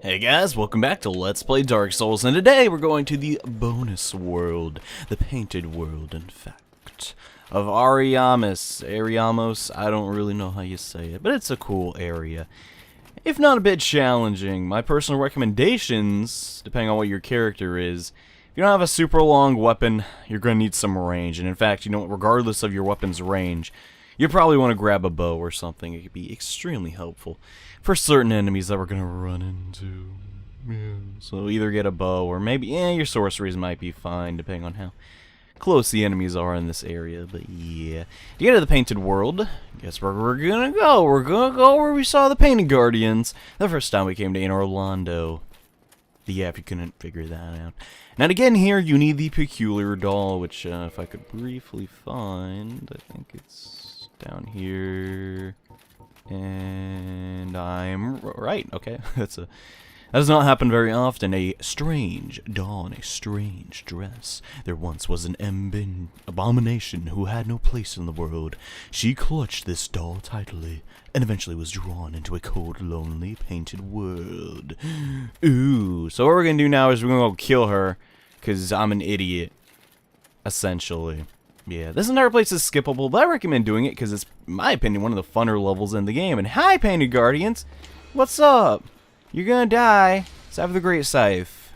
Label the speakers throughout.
Speaker 1: Hey guys, welcome back to Let's Play Dark Souls, and today we're going to the bonus world, the painted world, in fact, of Ariamis. Ariamos, I don't really know how you say it, but it's a cool area. If not a bit challenging, my personal recommendations, depending on what your character is, if you don't have a super long weapon, you're going to need some range, and in fact, you know, regardless of your weapon's range, you probably want to grab a bow or something. It could be extremely helpful for certain enemies that we're going to run into. Yeah. So either get a bow or maybe, your sorceries might be fine depending on how close the enemies are in this area. But yeah, to get to the painted world, guess where we're going to go? We're going to go where we saw the painted guardians the first time we came to Orlando. Yeah, if you couldn't figure that out. Now to get in here, you need the peculiar doll, which if I could briefly find, I think it's down here, and I'm right. Okay, that does not happen very often. A strange doll in a strange dress. There once was an abomination who had no place in the world. She clutched this doll tightly, and eventually was drawn into a cold, lonely, painted world. Ooh, so what we're gonna do now is we're gonna go kill her, because I'm an idiot, essentially. Yeah, this entire place is skippable, but I recommend doing it because it's, in my opinion, one of the funner levels in the game. And hi, Painted Guardians! What's up? You're gonna die. Let's have the Great Scythe.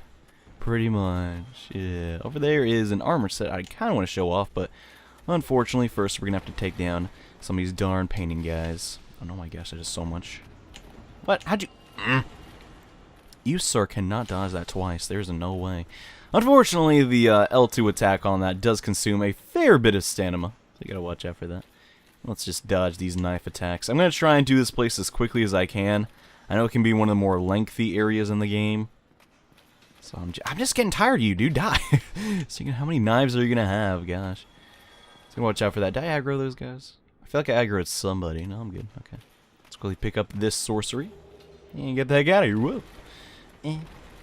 Speaker 1: Pretty much, yeah. Over there is an armor set I kind of want to show off, but unfortunately, first we're gonna have to take down some of these darn painting guys. Oh my gosh, that is so much. What? How'd you... You, sir, cannot dodge that twice. There's no way. Unfortunately, the L2 attack on that does consume a fair bit of stamina, so you gotta watch out for that. Let's just dodge these knife attacks. I'm gonna try and do this place as quickly as I can. I know it can be one of the more lengthy areas in the game, so I'm just getting tired of you, dude. Die. So how many knives are you gonna have? Gosh. So watch out for that. Did I aggro those guys? I feel like I aggroed somebody. No, I'm good. Okay. Let's quickly pick up this sorcery and get the heck out of here. Whoa.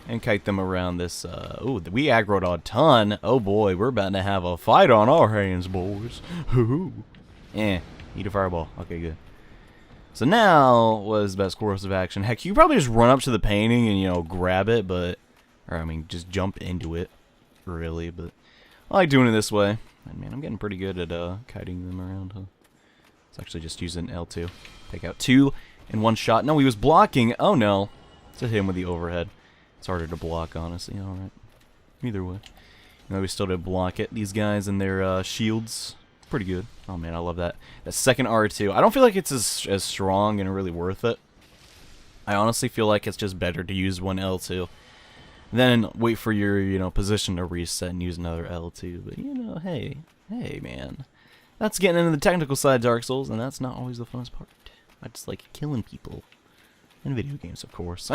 Speaker 1: And kite them around this, ooh, we aggroed a ton. Oh boy, we're about to have a fight on our hands, boys. Hoo-hoo. Eat a fireball. Okay, good. So now, what is the best course of action? Heck, you could probably just run up to the painting and, you know, grab it, but, or I mean, just jump into it, really, but I like doing it this way. And man, I'm getting pretty good at, kiting them around, huh? Let's actually just use an L2. Take out two in one shot. No, he was blocking. Oh no. Let's hit him with the overhead. It's harder to block, honestly. Alright. Either way. You know, we still did block it. These guys and their shields. Pretty good. Oh man, I love that. That second R2. I don't feel like it's as strong and really worth it. I honestly feel like it's just better to use one L2. Then wait for your, you know, position to reset and use another L2. But, you know, hey man. That's getting into the technical side of Dark Souls, and that's not always the funnest part. I just like killing people. In video games, of course.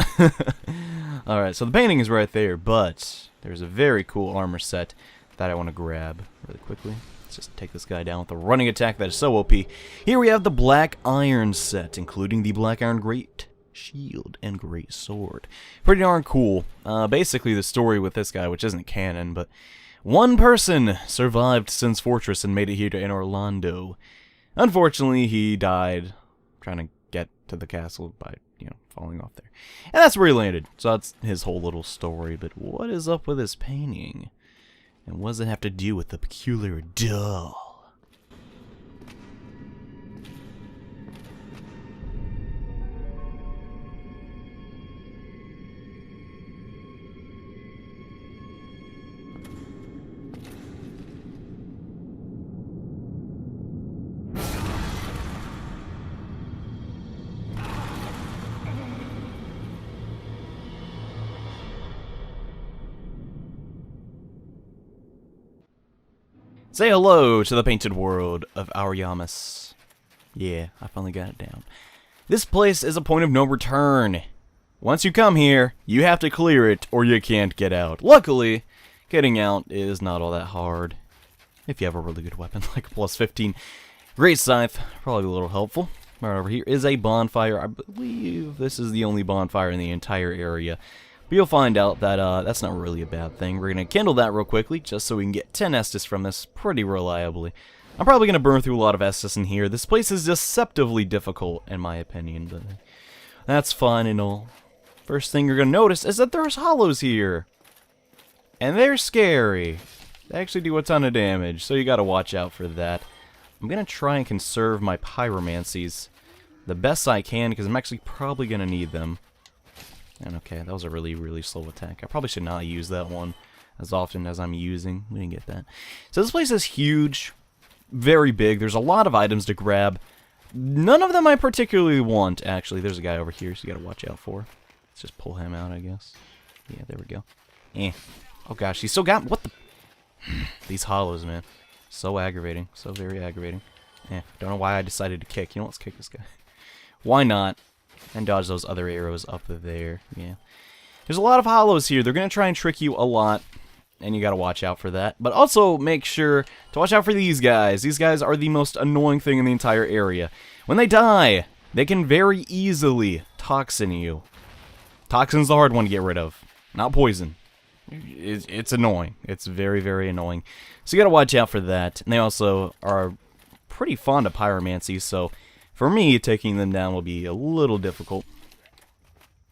Speaker 1: Alright, so the painting is right there, but there's a very cool armor set that I want to grab really quickly. Let's just take this guy down with a running attack that is so OP. Here we have the Black Iron set, including the Black Iron Great Shield and Great Sword. Pretty darn cool. Basically, the story with this guy, which isn't canon, but one person survived Sin's Fortress and made it here to Orlando. Unfortunately, he died trying to get to the castle by, you know, falling off there. And that's where he landed. So that's his whole little story. But what is up with this painting? And what does it have to do with the peculiar doll? Say hello to the painted world of Ariamis. Yeah, I finally got it down. This place is a point of no return. Once you come here, you have to clear it or you can't get out. Luckily, getting out is not all that hard. If you have a really good weapon, like a plus 15 Great Scythe, probably a little helpful. Right over here is a bonfire. I believe this is the only bonfire in the entire area. But you'll find out that that's not really a bad thing. We're going to kindle that real quickly, just so we can get 10 Estus from this pretty reliably. I'm probably going to burn through a lot of Estus in here. This place is deceptively difficult, in my opinion, but that's fine and all. first thing you're going to notice is that there's hollows here. And they're scary. They actually do a ton of damage, so you got to watch out for that. I'm going to try and conserve my pyromancies the best I can, because I'm actually probably going to need them. And okay, that was a really, really slow attack. I probably should not use that one as often as I'm using. We didn't get that. So this place is huge, very big. There's a lot of items to grab. None of them I particularly want, actually. There's a guy over here, so you got to watch out for. Let's just pull him out, I guess. Yeah, there we go. Oh gosh, he still got... What the... These hollows, man. So aggravating. So very aggravating. Don't know why I decided to kick. You know what? Let's kick this guy. Why not? And dodge those other arrows up there. Yeah. There's a lot of hollows here. They're going to try and trick you a lot. And you got to watch out for that. But also make sure to watch out for these guys. These guys are the most annoying thing in the entire area. When they die, they can very easily toxin you. Toxin's the hard one to get rid of. Not poison. It's annoying. It's very, very annoying. So you got to watch out for that. And they also are pretty fond of pyromancy. So for me, taking them down will be a little difficult.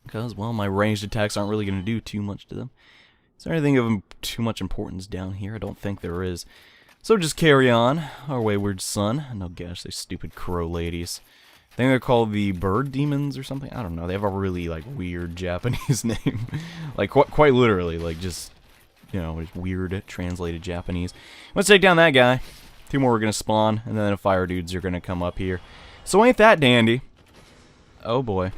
Speaker 1: Because, well, my ranged attacks aren't really going to do too much to them. Is there anything of too much importance down here? I don't think there is. So just carry on, our wayward son. And oh gosh, these stupid crow ladies. I think they're called the bird demons or something. I don't know. They have a really, like, weird Japanese name. Like, quite literally. Like, just, you know, weird translated Japanese. Let's take down that guy. 2 more are going to spawn. And then the fire dudes are going to come up here. So ain't that dandy. Oh boy.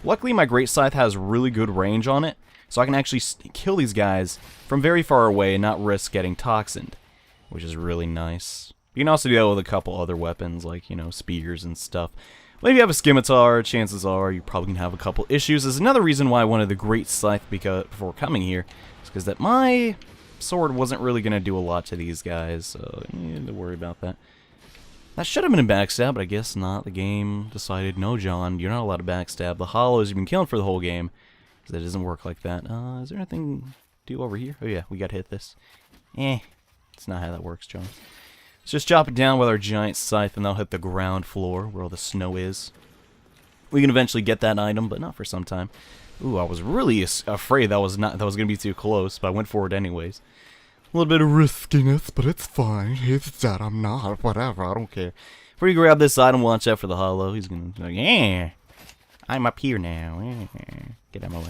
Speaker 1: Luckily, my Great Scythe has really good range on it. So I can actually kill these guys from very far away and not risk getting toxined. Which is really nice. You can also do that with a couple other weapons, like, you know, spears and stuff. But if you have a scimitar, chances are you're probably going to have a couple issues. There's another reason why I wanted the Great Scythe before coming here. Is because that my sword wasn't really going to do a lot to these guys. So you need to worry about that. That should have been a backstab, but I guess not. The game decided, no, John, you're not allowed to backstab. The hollows you've been killing for the whole game. Because that doesn't work like that. Is there anything to do over here? Oh yeah, we got to hit this. It's not how that works, John. Let's just chop it down with our giant scythe, and they'll hit the ground floor where all the snow is. We can eventually get that item, but not for some time. Ooh, I was really afraid that was gonna be too close, but I went for it anyways. A little bit of riskiness, but it's fine. He's dead, I'm not. Whatever, I don't care. Before you grab this item, watch out for the hollow. He's gonna be like, yeah, I'm up here now. Get out of my way.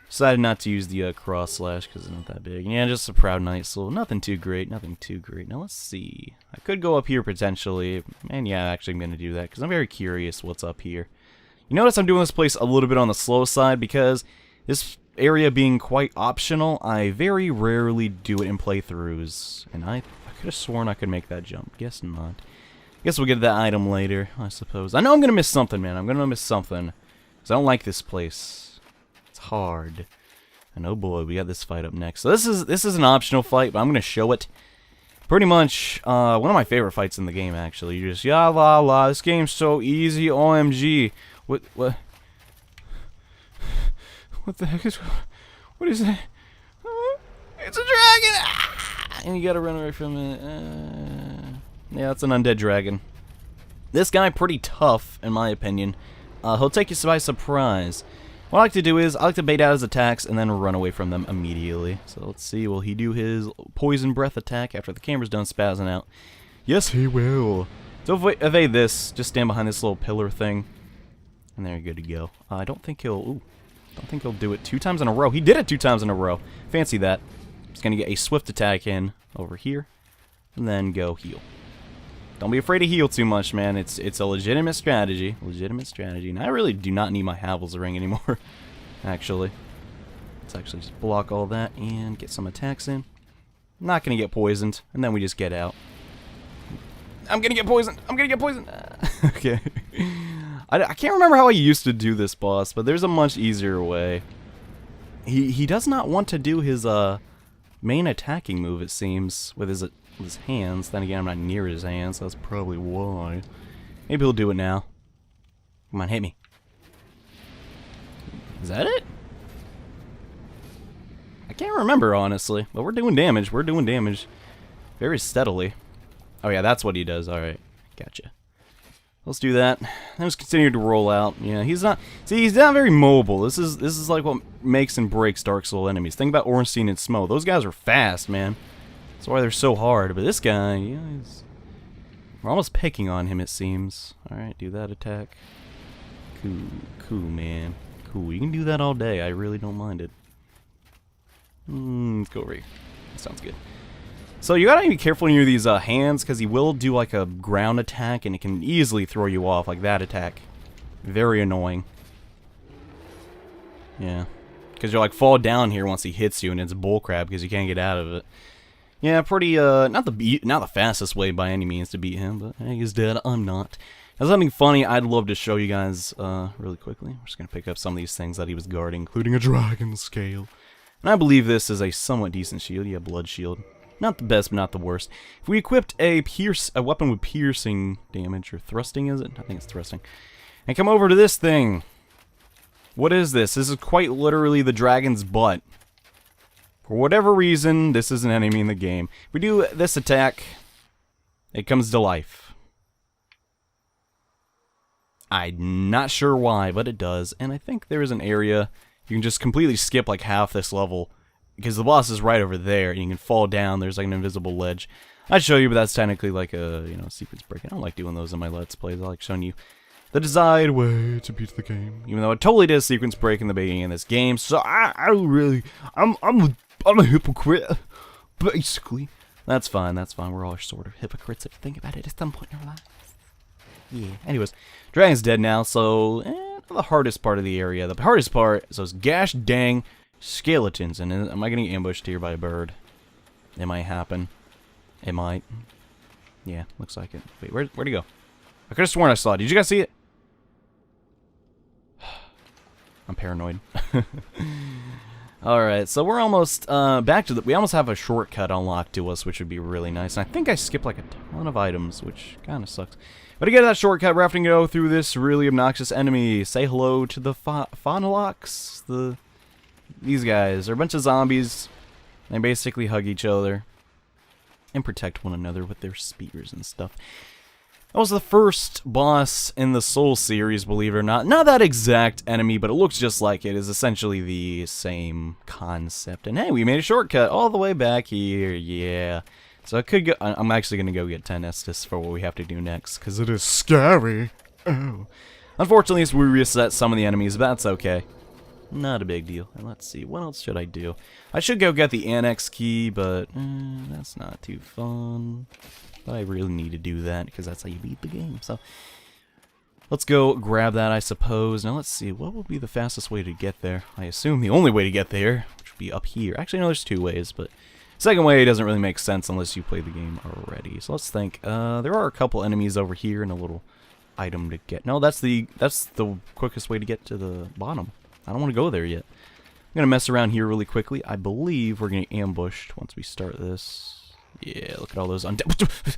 Speaker 1: Decided not to use the cross slash because it's not that big. Yeah, just a proud knight, so nothing too great, nothing too great. Now let's see. I could go up here potentially, and yeah, actually I'm going to do that because I'm very curious what's up here. You notice I'm doing this place a little bit on the slow side because this area being quite optional, I very rarely do it in playthroughs. And I could have sworn I could make that jump. Guess not. Guess we'll get that item later, I suppose. I know I'm going to miss something, man. I'm going to miss something. Because I don't like this place. Hard. And oh boy, we got this fight up next. So this is an optional fight, but I'm gonna show it. Pretty much one of my favorite fights in the game, actually. You just ya la la, this game's so easy, OMG. What the heck is what is that? It's a dragon! Ah! And you gotta run away from it. Yeah, it's an undead dragon. This guy pretty tough, in my opinion. He'll take you by surprise. What I like to do is, I like to bait out his attacks and then run away from them immediately. So let's see, will he do his poison breath attack after the camera's done spazzing out? Yes, he will. So evade this, just stand behind this little pillar thing. And there you're good to go. I don't think he'll do it 2 times in a row. He did it 2 times in a row. Fancy that. Just gonna get a swift attack in over here. And then go heal. Don't be afraid to heal too much, man. It's a legitimate strategy. Legitimate strategy. And I really do not need my Havel's ring anymore, actually. Let's actually just block all that and get some attacks in. Not going to get poisoned. And then we just get out. I'm going to get poisoned. I'm going to get poisoned. Okay. I can't remember how I used to do this boss, but there's a much easier way. He does not want to do his main attacking move, it seems, with his hands. Then again, I'm not near his hands, so that's probably why. Maybe he'll do it now. Come on, hit me. Is that it? I can't remember, honestly. But we're doing damage. We're doing damage very steadily. Oh yeah, that's what he does. Alright, gotcha. Let's do that. And just continue to roll out. Yeah, he's not. See, he's not very mobile. This is like what makes and breaks Dark Soul enemies. Think about Ornstein and Smo. Those guys are fast, man. That's why they're so hard. But this guy, yeah, we're almost picking on him, it seems. All right, do that attack. Cool, man. Cool. You can do that all day. I really don't mind it. Let's go over here. That sounds good. So you gotta be careful near these hands, because he will do like a ground attack, and it can easily throw you off, like that attack. Very annoying. Yeah. Because you'll like fall down here once he hits you, and it's bullcrap because you can't get out of it. Yeah, pretty, not the fastest way by any means to beat him, but hey, he's dead. I'm not. There's something funny I'd love to show you guys really quickly. I'm just gonna pick up some of these things that he was guarding, including a dragon scale. And I believe this is a somewhat decent shield. Yeah, blood shield. Not the best, but not the worst. If we equipped a weapon with piercing damage, or thrusting, is it? I think it's thrusting. And come over to this thing. What is this? This is quite literally the dragon's butt. For whatever reason, this is an enemy in the game. If we do this attack, it comes to life. I'm not sure why, but it does. And I think there is an area you can just completely skip like half this level, because the boss is right over there, and you can fall down. There's like an invisible ledge. I'd show you, but that's technically like a, you know, sequence break. I don't like doing those in my Let's Plays. I like showing you the desired way to beat the game. Even though it totally did sequence break in the beginning of this game, so I'm a hypocrite, basically. That's fine, that's fine. We're all sort of hypocrites if you think about it at some point in our lives. Yeah. Anyways, dragon's dead now, so the hardest part of the area. The hardest part is those gosh dang skeletons. And am I getting ambushed here by a bird? It might happen. It might. Yeah, looks like it. Wait, where'd he go? I could have sworn I saw it. Did you guys see it? I'm paranoid. Alright, so we're almost back to we almost have a shortcut unlocked to us, which would be really nice. And I think I skipped like a ton of items, which kind of sucks. But to get that shortcut, we're having to go through this really obnoxious enemy. Say hello to the Faunalox. These guys are a bunch of zombies. They basically hug each other and protect one another with their spears and stuff. That was the first boss in the Soul series, believe it or not. Not that exact enemy, but it looks just like it. Is essentially the same concept. And hey, we made a shortcut all the way back here. Yeah. So I could go. I'm actually going to go get 10 Estus for what we have to do next, because it is scary. Oh. Unfortunately, we reset some of the enemies, but that's okay. Not a big deal. And let's see, what else should I do? I should go get the annex key, but that's not too fun. But I really need to do that, because that's how you beat the game. So let's go grab that, I suppose. Now let's see, what will be the fastest way to get there? I assume the only way to get there, which would be up here. Actually, no, there's two ways, but second way doesn't really make sense unless you play the game already. So let's think. There are a couple enemies over here and a little item to get. No, that's the quickest way to get to the bottom. I don't want to go there yet. I'm going to mess around here really quickly. I believe we're going to get ambushed once we start this. Yeah, look at all those undead.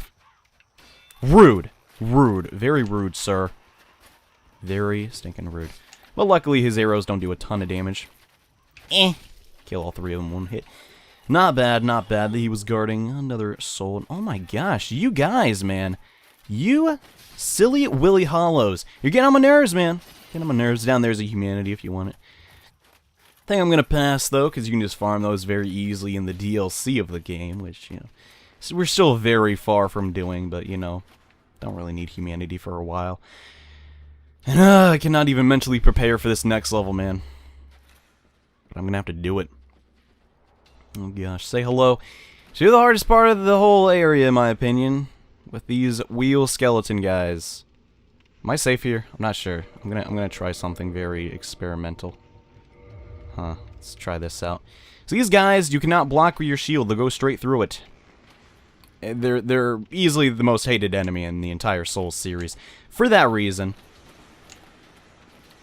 Speaker 1: Rude. Rude. Very rude, sir. Very stinking rude. But luckily his arrows don't do a ton of damage. Kill all three of them in one hit. Not bad, not bad that he was guarding another soul. Oh my gosh, you guys, man. You silly Willy Hollows. You're getting on my nerves, man. Getting on my nerves. Down there's a humanity if you want it. I think I'm going to pass, though, because you can just farm those very easily in the DLC of the game, which, you know, we're still very far from doing, but, you know, don't really need humanity for a while. And I cannot even mentally prepare for this next level, man. But I'm going to have to do it. Oh, gosh. Say hello. So you're the hardest part of the whole area, in my opinion, with these wheel skeleton guys. Am I safe here? I'm not sure. I'm gonna try something very experimental. Huh. Let's try this out. So these guys, you cannot block with your shield. They'll go straight through it. They're easily the most hated enemy in the entire Souls series. For that reason.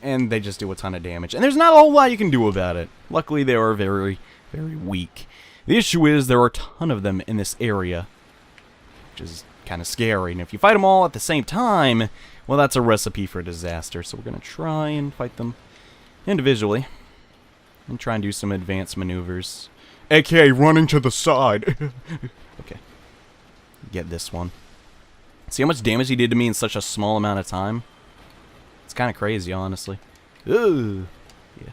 Speaker 1: And they just do a ton of damage. And there's not a whole lot you can do about it. Luckily, they are very, very weak. The issue is there are a ton of them in this area. Which is kind of scary. And if you fight them all at the same time, well, that's a recipe for disaster. So we're going to try and fight them individually. And try and do some advanced maneuvers. AKA running to the side. Okay. Get this one. See how much damage he did to me in such a small amount of time? It's kind of crazy, honestly. Ooh. Yeah.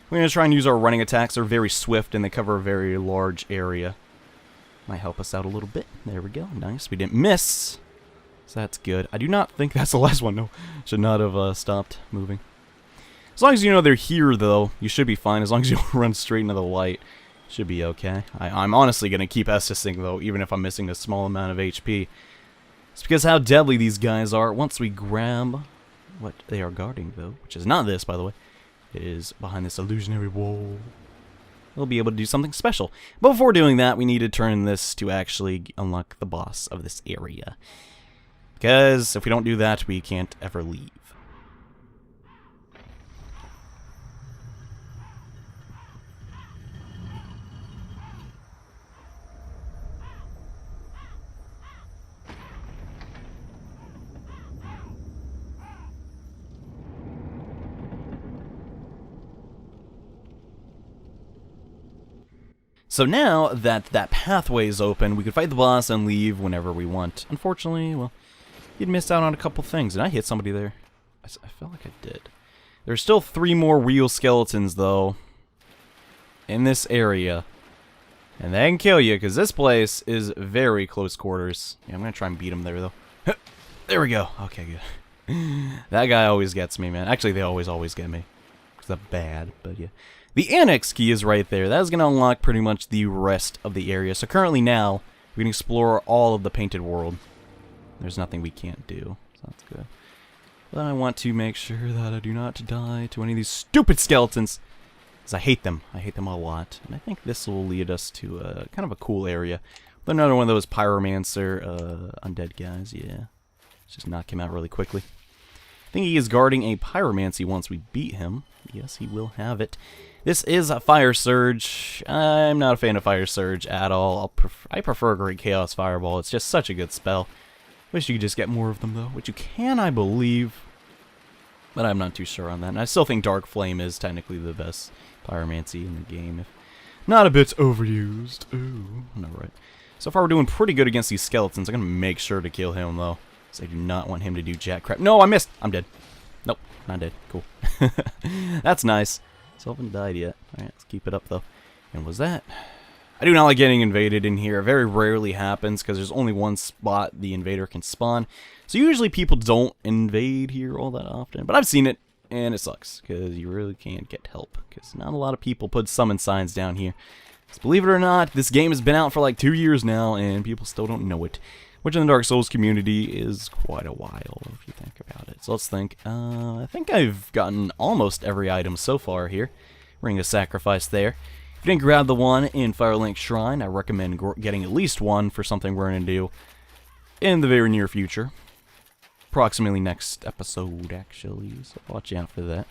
Speaker 1: We're going to try and use our running attacks. They're very swift, and they cover a very large area. Might help us out a little bit. There we go. Nice. We didn't miss. So that's good. I do not think that's the last one. No. Should not have stopped moving. As long as you know they're here, though, you should be fine. As long as you don't run straight into the light, should be okay. I'm honestly going to keep Estusing, though, even if I'm missing a small amount of HP. It's because how deadly these guys are. Once we grab what they are guarding, though, which is not this, by the way. It is behind this illusionary wall. We'll be able to do something special. But before doing that, we need to turn this to actually unlock the boss of this area. Because if we don't do that, we can't ever leave. So now that that pathway is open, we can fight the boss and leave whenever we want. Unfortunately, well, you'd missed out on a couple things. Did I hit somebody there? I felt like I did. There's still 3 more real skeletons, though, in this area. And they can kill you, because this place is very close quarters. Yeah, I'm going to try and beat them there, though. There we go. Okay, good. That guy always gets me, man. Actually, they always get me. Because they're bad, but yeah. The annex key is right there. That is going to unlock pretty much the rest of the area. So currently now, we can explore all of the painted world. There's nothing we can't do. So that's good. But I want to make sure that I do not die to any of these stupid skeletons. Because I hate them. I hate them a lot. And I think this will lead us to kind of a cool area. But another one of those pyromancer undead guys. Yeah. Let's just knock him out really quickly. I think he is guarding a pyromancy once we beat him. Yes, he will have it. This is a Fire Surge. I'm not a fan of Fire Surge at all. I prefer Great Chaos Fireball. It's just such a good spell. Wish you could just get more of them, though. Which you can, I believe. But I'm not too sure on that. And I still think Dark Flame is technically the best pyromancy in the game. If not a bit overused. Ooh, no, right. So far, we're doing pretty good against these skeletons. I'm going to make sure to kill him, though. Because I do not want him to do jack crap. No, I missed. I'm dead. Nope, not dead. Cool. That's nice. Still haven't died yet. Alright, let's keep it up, though. And was that? I do not like getting invaded in here. It very rarely happens, because there's only one spot the invader can spawn. So usually people don't invade here all that often. But I've seen it, and it sucks, because you really can't get help. Because not a lot of people put summon signs down here. Because believe it or not, this game has been out for like 2 years now, and people still don't know it. Which in the Dark Souls community is quite a while, if you think about it. So let's think. I think I've gotten almost every item so far here. Ring of Sacrifice there. If you didn't grab the one in Firelink Shrine, I recommend getting at least one for something we're going to do in the very near future. Approximately next episode, actually. So watch out for that.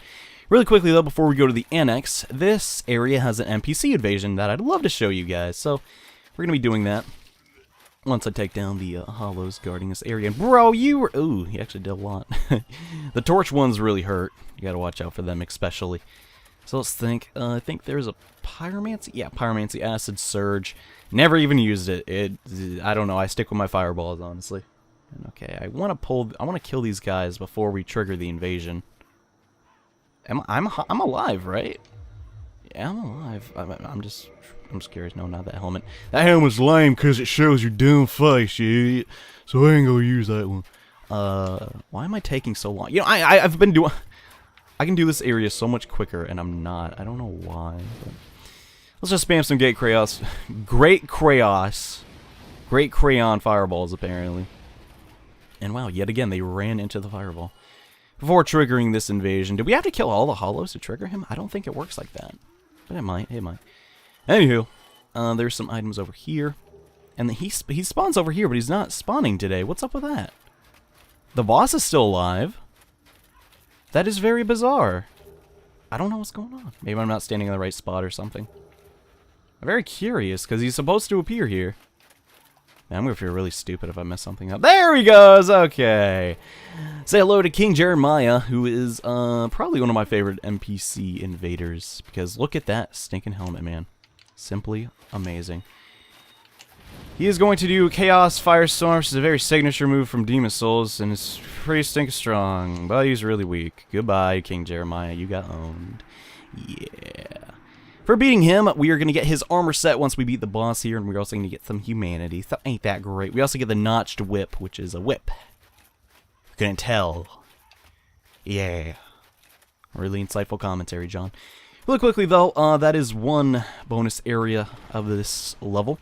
Speaker 1: Really quickly, though, before we go to the annex, this area has an NPC invasion that I'd love to show you guys. So we're going to be doing that once I take down the hollows guarding this area. And bro, you were... Ooh, he actually did a lot. The torch ones really hurt. You gotta watch out for them especially. So let's think. I think there's a pyromancy. Yeah, pyromancy acid surge. Never even used it. I don't know. I stick with my fireballs, honestly. And okay, I want to kill these guys before we trigger the invasion. I'm alive, right? Yeah, I'm alive. I'm just curious. No, not that helmet. That helmet's lame because it shows your dumb face, you idiot. So I ain't gonna use that one. Why am I taking so long? You know, I've been doing... I can do this area so much quicker, and I'm not. I don't know why. But let's just spam some Great Crayon fireballs, apparently. And wow, yet again, they ran into the fireball. Before triggering this invasion, did we have to kill all the hollows to trigger him? I don't think it works like that. But it might, Anywho, there's some items over here. And he spawns over here, but he's not spawning today. What's up with that? The boss is still alive. That is very bizarre. I don't know what's going on. Maybe I'm not standing in the right spot or something. I'm very curious, because he's supposed to appear here. Man, I'm going to feel really stupid if I mess something up. There he goes! Okay. Say hello to King Jeremiah, who is probably one of my favorite NPC invaders. Because look at that stinking helmet, man. Simply amazing. He is going to do Chaos Firestorm, which is a very signature move from Demon Souls, and it's pretty stinking strong, but he's really weak. Goodbye, King Jeremiah, you got owned. Yeah. For beating him, we are going to get his armor set once we beat the boss here, and we're also going to get some humanity. So ain't that great. We also get the notched whip, which is a whip. Couldn't tell. Yeah. Really insightful commentary, John. Really quickly, though, that is one bonus area of this level.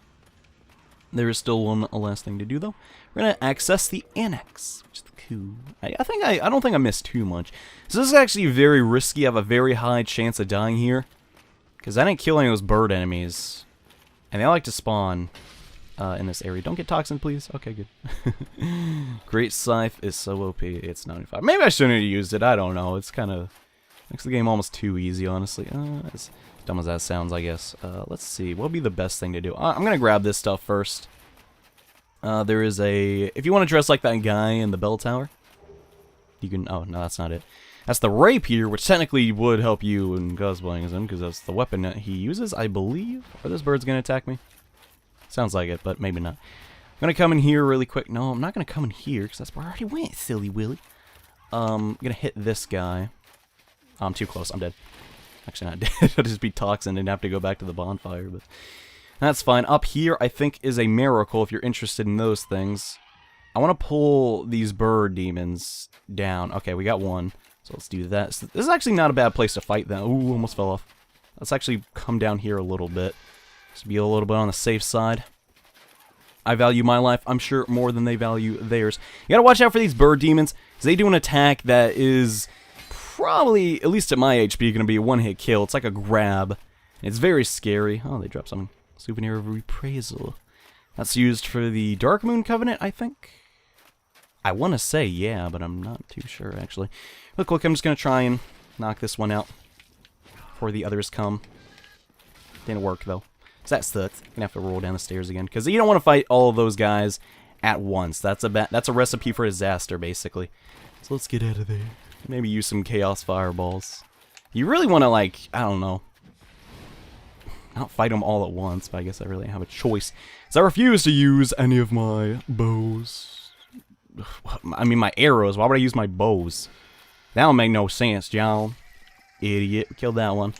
Speaker 1: There is still one last thing to do, though. We're going to access the annex, which is cool. I don't think I missed too much. So this is actually very risky. I have a very high chance of dying here, because I didn't kill any of those bird enemies, and they like to spawn in this area. Don't get toxin, please. Okay, good. Great Scythe is so OP. It's 95. Maybe I shouldn't have used it. I don't know. It's kind of makes the game almost too easy, honestly. As dumb as that sounds, I guess. Let's see. What would be the best thing to do? I'm going to grab this stuff first. There is a... If you want to dress like that guy in the bell tower, you can... Oh, no, that's not it. That's the rapier, which technically would help you in cosplaying as him, because that's the weapon that he uses, I believe. Are those birds going to attack me? Sounds like it, but maybe not. I'm going to come in here really quick. No, I'm not going to come in here, because that's where I already went, silly Willy. I'm going to hit this guy. Oh, I'm too close. I'm dead. Actually, not dead. I'll just be toxin and have to go back to the bonfire, but that's fine. Up here, I think, is a miracle if you're interested in those things. I want to pull these bird demons down. Okay, we got one. So let's do that. So this is actually not a bad place to fight them. Ooh, almost fell off. Let's actually come down here a little bit. Just be a little bit on the safe side. I value my life, I'm sure, more than they value theirs. You gotta watch out for these bird demons, because they do an attack that is probably, at least at my HP, gonna be a one-hit kill. It's like a grab. It's very scary. Oh, they dropped something. Souvenir of Reprisal. That's used for the Dark Moon Covenant, I think. I want to say yeah, but I'm not too sure, actually. Look, I'm just going to try and knock this one out before the others come. Didn't work, though. So that's the... I'm going to have to roll down the stairs again, because you don't want to fight all of those guys at once. That's a recipe for disaster, basically. So let's get out of there. Maybe use some Chaos Fireballs. You really want to, like, I don't know, not fight them all at once, but I guess I really have a choice. So I refuse to use any of my bows. I mean, my arrows. Why would I use my bows? That don't make no sense, John. Idiot. We killed that one.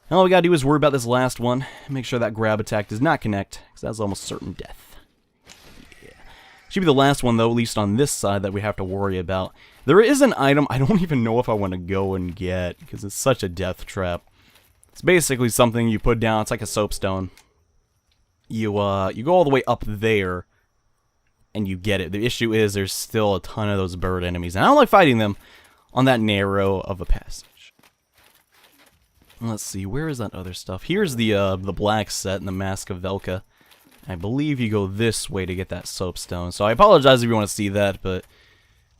Speaker 1: All we gotta do is worry about this last one. Make sure that grab attack does not connect, because that's almost certain death. Yeah. Should be the last one, though, at least on this side, that we have to worry about. There is an item I don't even know if I want to go and get, because it's such a death trap. It's basically something you put down. It's like a soapstone. You go all the way up there, and you get it. The issue is there's still a ton of those bird enemies, and I don't like fighting them on that narrow of a passage. Let's see, where is that other stuff? Here's the black set and the Mask of Velka. I believe you go this way to get that soapstone. So I apologize if you want to see that, but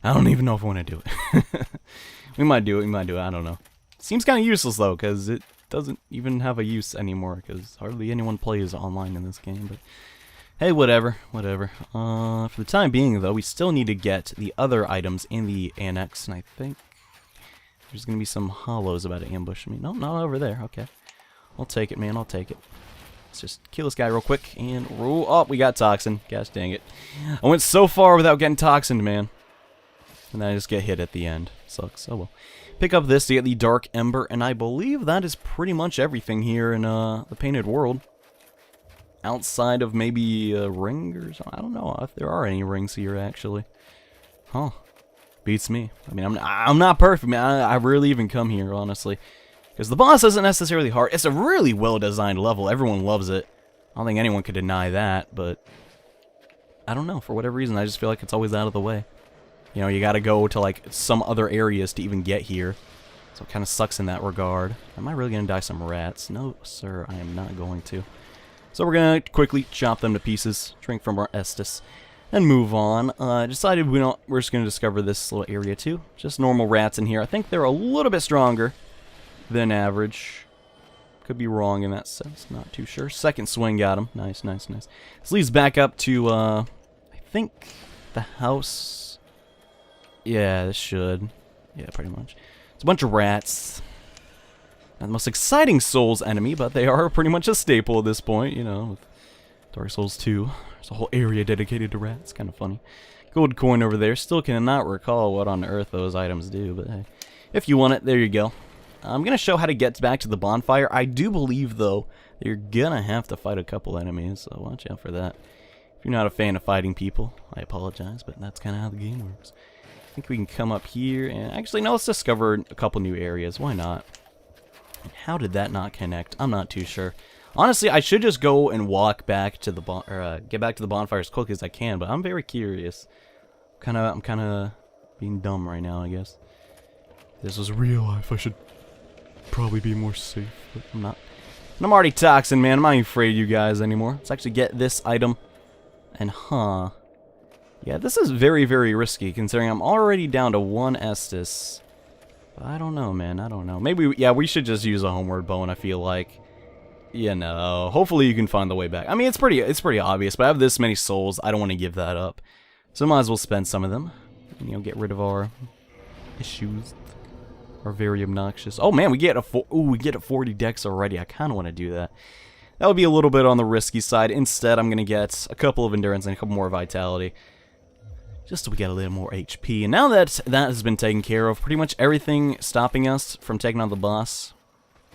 Speaker 1: I don't even know if I want to do it. We might do it, I don't know. Seems kind of useless, though, because it doesn't even have a use anymore, because hardly anyone plays online in this game, but hey, whatever. For the time being, though, we still need to get the other items in the annex, and I think there's going to be some hollows about to ambush me. No, not over there. Okay. I'll take it, man. I'll take it. Let's just kill this guy real quick and roll. Oh, we got toxin. Gosh dang it. I went so far without getting toxined, man. And then I just get hit at the end. Sucks. Oh well. Pick up this to get the Dark Ember, and I believe that is pretty much everything here in the Painted World. Outside of maybe a ring or something. I don't know if there are any rings here, actually. Huh. Beats me. I mean, I'm not perfect, man. I rarely even come here, honestly. Because the boss isn't necessarily hard. It's a really well-designed level. Everyone loves it. I don't think anyone could deny that, but I don't know. For whatever reason, I just feel like it's always out of the way. You know, you gotta go to, like, some other areas to even get here. So it kind of sucks in that regard. Am I really gonna die some rats? No, sir, I am not going to. So we're gonna quickly chop them to pieces, drink from our Estus, and move on. Decided we're just gonna discover this little area too. Just normal rats in here. I think they're a little bit stronger than average. Could be wrong in that sense. Not too sure. Second swing got him. Nice. This leads back up to I think the house. Yeah, this should. Yeah, pretty much. It's a bunch of rats. Not the most exciting Souls enemy, but they are pretty much a staple at this point, you know, with Dark Souls 2. There's a whole area dedicated to rats. Kind of funny. Gold coin over there. Still cannot recall what on earth those items do, but hey. If you want it, there you go. I'm going to show how to get back to the bonfire. I do believe, though, that you're going to have to fight a couple enemies, so watch out for that. If you're not a fan of fighting people, I apologize, but that's kind of how the game works. I think we can come up here and... Actually, no, let's discover a couple new areas. Why not? How did that not connect? I'm not too sure. Honestly, I should just go and walk back to the get back to the bonfire as quickly as I can, but I'm very curious. I'm kind of being dumb right now, I guess. If this was real life, I should probably be more safe, but I'm not. And I'm already toxin, man. I'm not even afraid of you guys anymore. Let's actually get this item. And yeah, this is very, very risky, considering I'm already down to 1 Estus. But I don't know, man. I don't know. Maybe, yeah, we should just use a homeward bone, I feel like. You know, hopefully you can find the way back. I mean, it's pretty obvious, but I have this many souls. I don't want to give that up. So might as well spend some of them. You know, get rid of our issues. Are very obnoxious. Oh man, we get a 40 dex already. I kind of want to do that. That would be a little bit on the risky side. Instead, I'm going to get a couple of endurance and a couple more vitality. Just so we get a little more HP. And now that that has been taken care of, pretty much everything stopping us from taking on the boss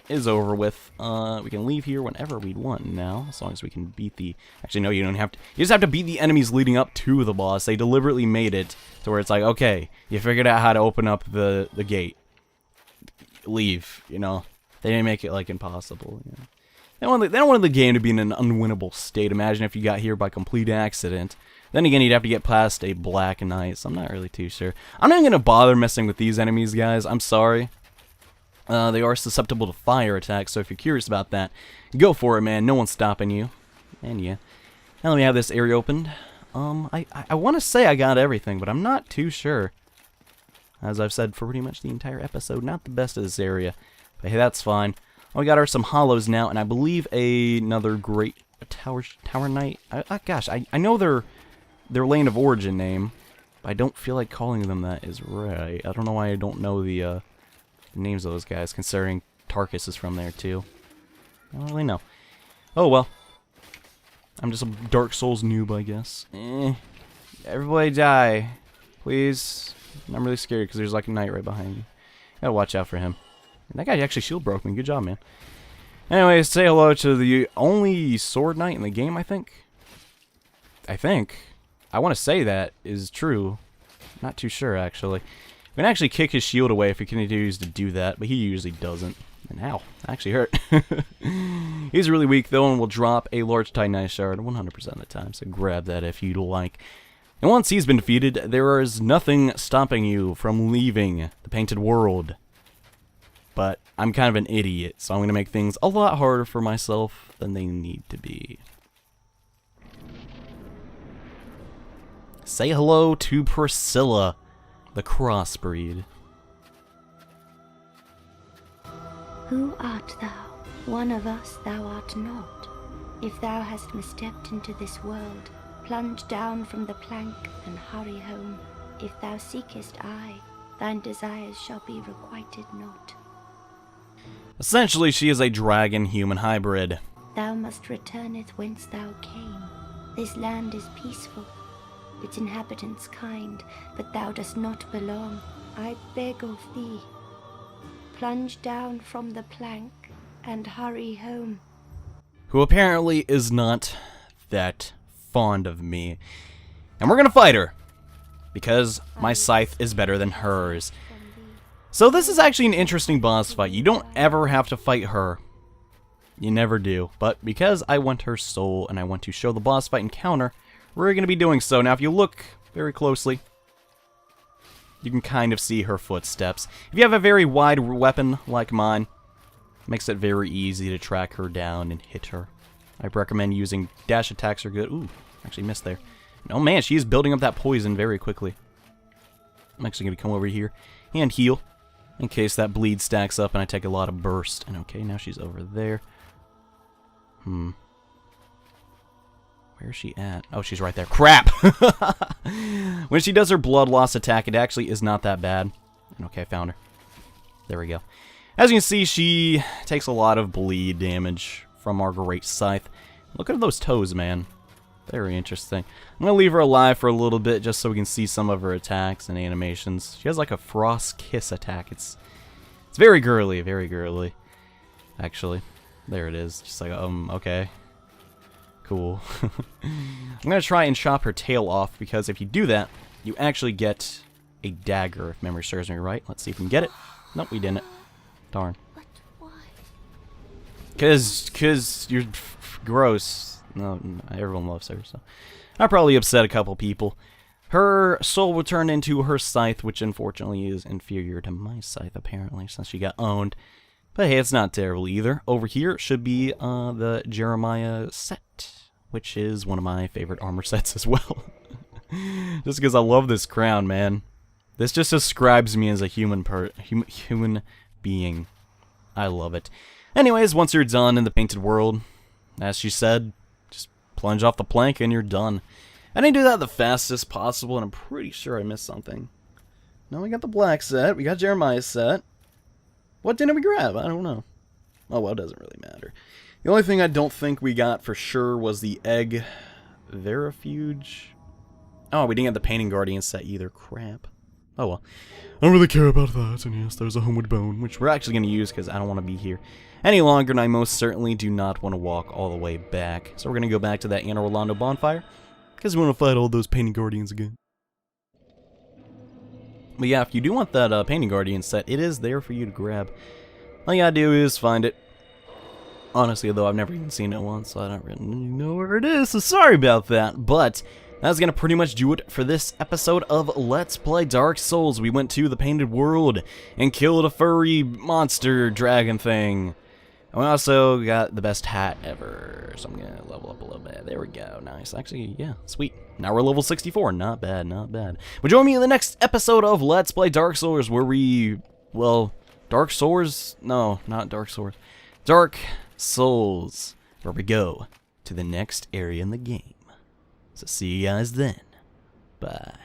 Speaker 1: is over with. We can leave here whenever we want now, as long as we can beat the... Actually, no, you don't have to. You just have to beat the enemies leading up to the boss. They deliberately made it to where it's like, okay, you figured out how to open up the gate. Leave, you know. They didn't make it, like, impossible, you know. They don't want the game to be in an unwinnable state. Imagine if you got here by complete accident. Then again, you'd have to get past a black knight, so I'm not really too sure. I'm not even going to bother messing with these enemies, guys. I'm sorry. They are susceptible to fire attacks, so if you're curious about that, go for it, man. No one's stopping you. And yeah. Now let me have this area opened. I want to say I got everything, but I'm not too sure. As I've said for pretty much the entire episode, not the best of this area. But hey, that's fine. Oh, we got some hollows now, and I believe another great tower knight. Gosh, I know their lane of origin name, but I don't feel like calling them that is right. I don't know why I don't know the names of those guys, considering Tarkus is from there too. I don't really know. Oh well. I'm just a Dark Souls noob, I guess. Everybody die, please. I'm really scared because there's like a knight right behind me. Gotta watch out for him. And that guy actually shield broke me. Good job, man. Anyways, say hello to the only sword knight in the game, I think. I want to say that is true. Not too sure, actually. We can actually kick his shield away if he continues to do that, but he usually doesn't. And ow, that actually hurt. He's really weak, though, and will drop a large Titanite shard 100% of the time, so grab that if you'd like. And once he's been defeated, there is nothing stopping you from leaving the Painted World. But I'm kind of an idiot, so I'm going to make things a lot harder for myself than they need to be. Say hello to Priscilla, the crossbreed.
Speaker 2: Who art thou? One of us thou art not. If thou hast misstepped into this world, plunge down from the plank and hurry home. If thou seekest I, thine desires shall be requited not.
Speaker 1: Essentially, she is a dragon-human hybrid.
Speaker 2: Thou must returneth whence thou came. This land is peaceful, its inhabitants kind, but thou dost not belong. I beg of thee, plunge down from the plank and hurry home.
Speaker 1: Who apparently is not that fond of me. And we're gonna fight her, because my scythe is better than hers. So this is actually an interesting boss fight. You don't ever have to fight her. You never do. But because I want her soul and I want to show the boss fight encounter, we're going to be doing so. Now if you look very closely, you can kind of see her footsteps. If you have a very wide weapon like mine, it makes it very easy to track her down and hit her. I recommend using dash attacks are good. Ooh, actually missed there. Oh man, she is building up that poison very quickly. I'm actually going to come over here and heal, in case that bleed stacks up and I take a lot of burst. And okay, now she's over there. Where is she at? Oh, she's right there. Crap! When she does her blood loss attack, it actually is not that bad. And okay, I found her. There we go. As you can see, she takes a lot of bleed damage from our great scythe. Look at those toes, man. Very interesting. I'm gonna leave her alive for a little bit just so we can see some of her attacks and animations. She has like a frost kiss attack. It's very girly, actually. There it is. Just like, okay. Cool. I'm gonna try and chop her tail off, because if you do that, you actually get a dagger, if memory serves me right. Let's see if we can get it. Nope, we didn't. Darn.
Speaker 2: But why?
Speaker 1: Cause you're gross. No, everyone loves her, so. I probably upset a couple people. Her soul will turn into her scythe, which unfortunately is inferior to my scythe, apparently, since she got owned. But hey, it's not terrible either. Over here should be the Jeremiah set, which is one of my favorite armor sets as well. Just because I love this crown, man. This just describes me as a human being. I love it. Anyways, once you're done in the painted world, as she said, just plunge off the plank and you're done. I didn't do that the fastest possible, and I'm pretty sure I missed something. No, we got the black set. We got Jeremiah's set. What didn't we grab? I don't know. Oh, well, it doesn't really matter. The only thing I don't think we got for sure was the egg verifuge. Oh, we didn't get the painting guardian set either. Crap. Oh, well. I don't really care about that. And yes, there's a homeward bone, which we're actually going to use because I don't want to be here any longer, and I most certainly do not want to walk all the way back. So we're going to go back to that Anne Orlando bonfire because we want to fight all those painting guardians again. But yeah, if you do want that painting guardian set, it is there for you to grab. All you gotta do is find it. Honestly, though, I've never even seen it once, so I don't really know where it is, so sorry about that. But that's gonna pretty much do it for this episode of Let's Play Dark Souls. We went to the Painted World and killed a furry monster dragon thing. And we also got the best hat ever, so I'm gonna level up a little bit. There we go, nice. Actually, yeah, sweet. Now we're level 64, not bad, not bad. But join me in the next episode of Let's Play Dark Souls, where we, well, Dark Souls? No, not Dark Souls. Dark Souls, where we go to the next area in the game. So see you guys then. Bye.